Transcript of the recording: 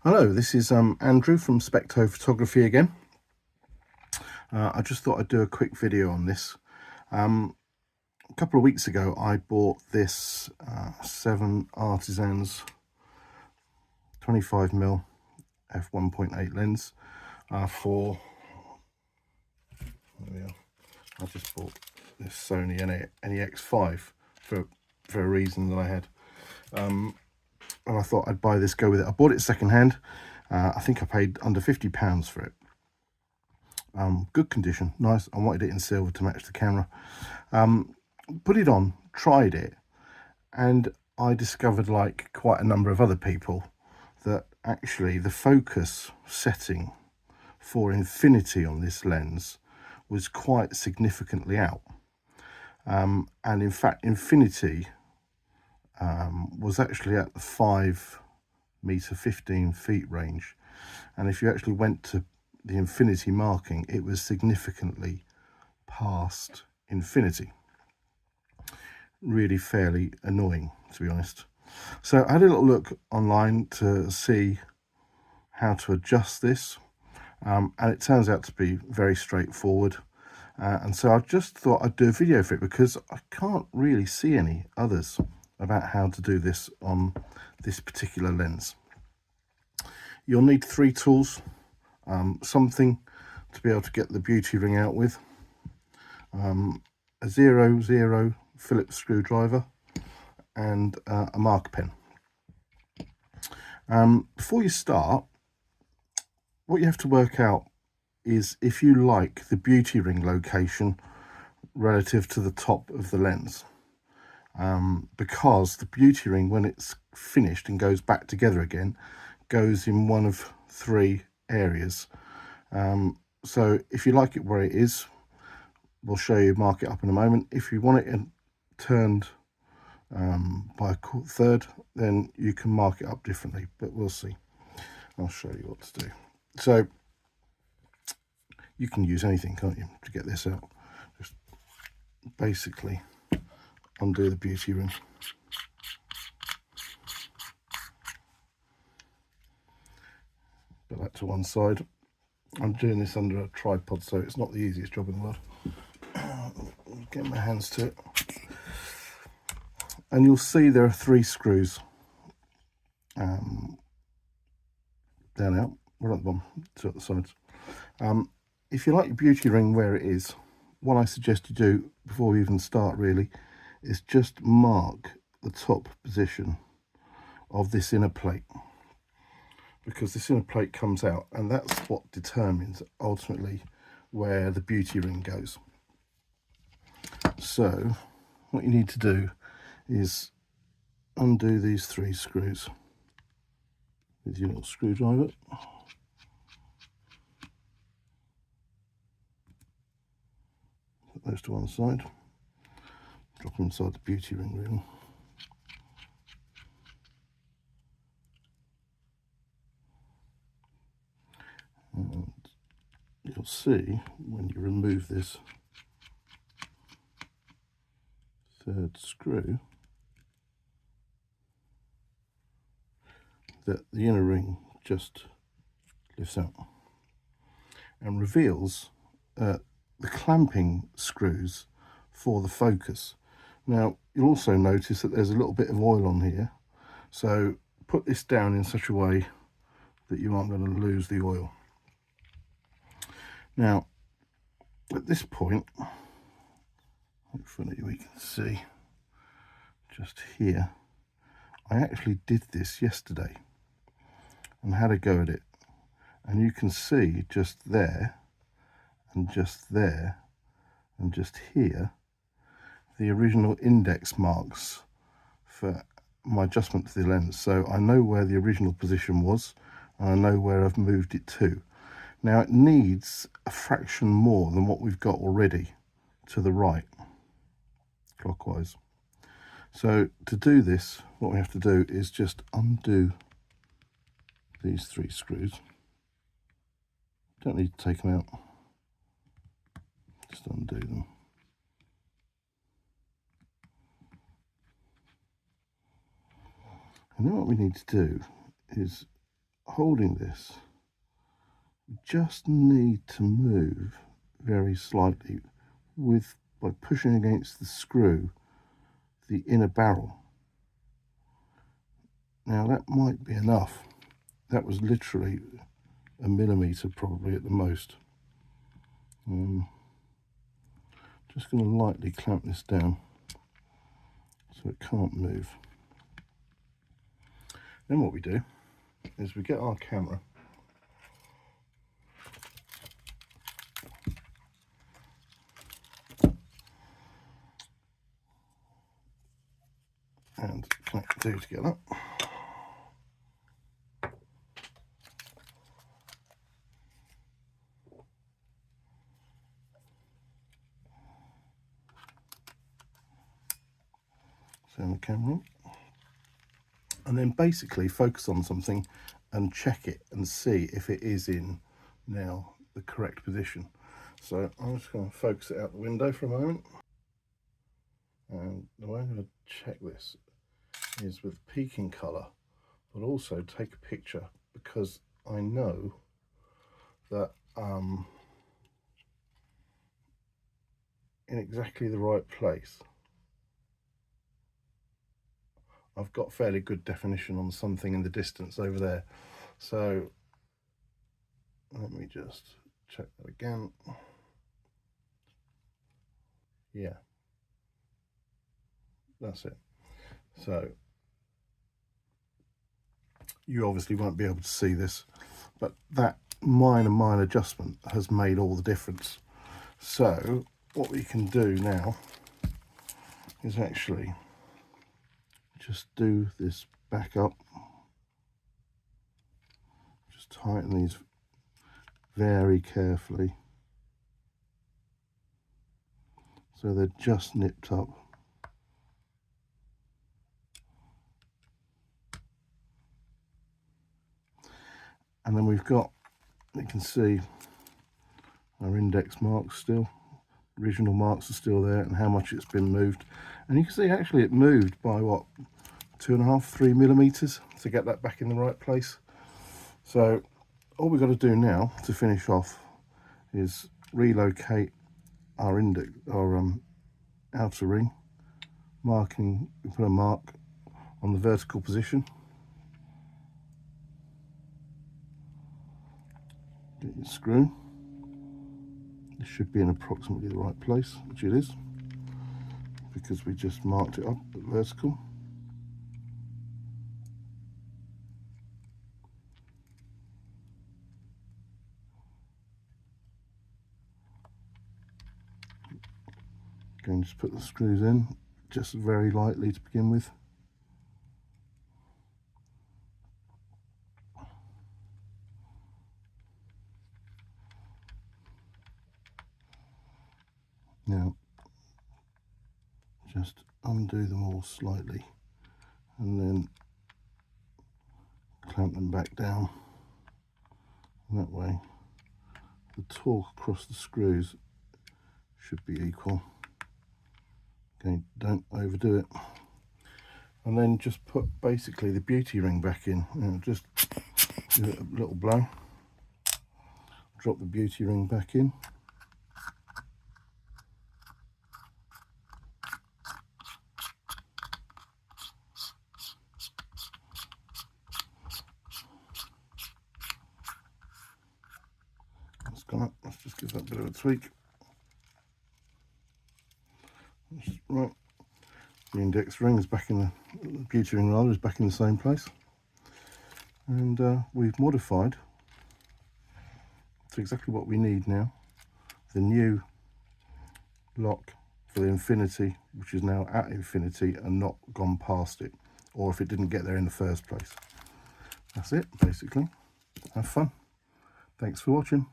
Hello, this is Andrew from Specto Photography again. I just thought I'd do a quick video on this. A couple of weeks ago I bought this 7artisans 25mm F1.8 lens for, there we are. I just bought this Sony NEX5 for a reason that I had. And I thought I'd buy this, go with it. I bought it secondhand. I think I paid under £50 for it. Good condition, nice. I wanted it in silver to match the camera. Put it on, tried it, and I discovered, like quite a number of other people, that actually the focus setting for infinity on this lens was quite significantly out. And in fact, infinity was actually at the 5 meter 15 feet range, and if you actually went to the infinity marking, it was significantly past infinity. Really fairly annoying, to be honest. So I had a little look online to see how to adjust this, and it turns out to be very straightforward. And so I just thought I'd do a video for it because I can't really see any others about how to do this on this particular lens. You'll need 3 tools, something to be able to get the beauty ring out with, a 00 Phillips screwdriver, and a marker pen. Before you start, what you have to work out is if you like the beauty ring location relative to the top of the lens, because the beauty ring, when it's finished and goes back together again, goes in one of 3 areas. So if you like it where it is, we'll show you, mark it up in a moment. If you want it turned by a third, then you can mark it up differently, but we'll see. I'll show you what to do. So you can use anything, can't you, to get this out? Just basically undo the beauty ring. Put that to one side. I'm doing this under a tripod, so it's not the easiest job in the world. Get my hands to it. And you'll see there are 3 screws down out, one at the bottom, 2 at the sides. If you like your beauty ring where it is, what I suggest you do before we even start really is just mark the top position of this inner plate, because this inner plate comes out, and that's what determines ultimately where the beauty ring goes. So what you need to do is undo these 3 screws with your little screwdriver. Put those to one side. Drop them inside the beauty ring really. And you'll see when you remove this 3rd screw that the inner ring just lifts out and reveals the clamping screws for the focus. Now you'll also notice that there's a little bit of oil on here, so put this down in such a way that you aren't going to lose the oil. Now at this point, hopefully we can see just here, I actually did this yesterday and had a go at it, and you can see just there and just there and just here the original index marks for my adjustment to the lens. So I know where the original position was and I know where I've moved it to. Now it needs a fraction more than what we've got already to the right, clockwise. So to do this, what we have to do is just undo these 3 screws. Don't need to take them out, just undo them. And then what we need to do is holding this, you just need to move very slightly by pushing against the screw, the inner barrel. Now that might be enough. That was literally a millimetre probably at the most. Just going to lightly clamp this down so it can't move. Then what we do is we get our camera and connect the two together. Turn the camera on. And then basically focus on something and check it and see if it is in now the correct position. So I'm just going to focus it out the window for a moment. And the way I'm going to check this is with peaking colour, but also take a picture, because I know that in exactly the right place I've got fairly good definition on something in the distance over there. So let me just check that again. Yeah, that's it. So you obviously won't be able to see this, but that minor adjustment has made all the difference. So what we can do now is actually just do this back up, just tighten these very carefully so they're just nipped up. And then we've got, you can see our index marks still, original marks are still there, and how much it's been moved. And you can see actually it moved by what, 2.5, 3 millimeters to get that back in the right place. So all we've got to do now to finish off is relocate our outer ring, we put a mark on the vertical position. Get your screw. This should be in approximately the right place, which it is, because we just marked it up at vertical. Going to just put the screws in, just very lightly to begin with. Now, just undo them all slightly and then clamp them back down. And that way, the torque across the screws should be equal. Okay, don't overdo it. And then just put basically the beauty ring back in. Just give it a little blow. Drop the beauty ring back in. That's gone up. Let's just give that a bit of a tweak. Right. The index ring is back in the beauty ring rather is back in the same place. And we've modified to exactly what we need now. The new lock for the infinity, which is now at infinity and not gone past it, or if it didn't get there in the first place. That's it, basically. Have fun. Thanks for watching.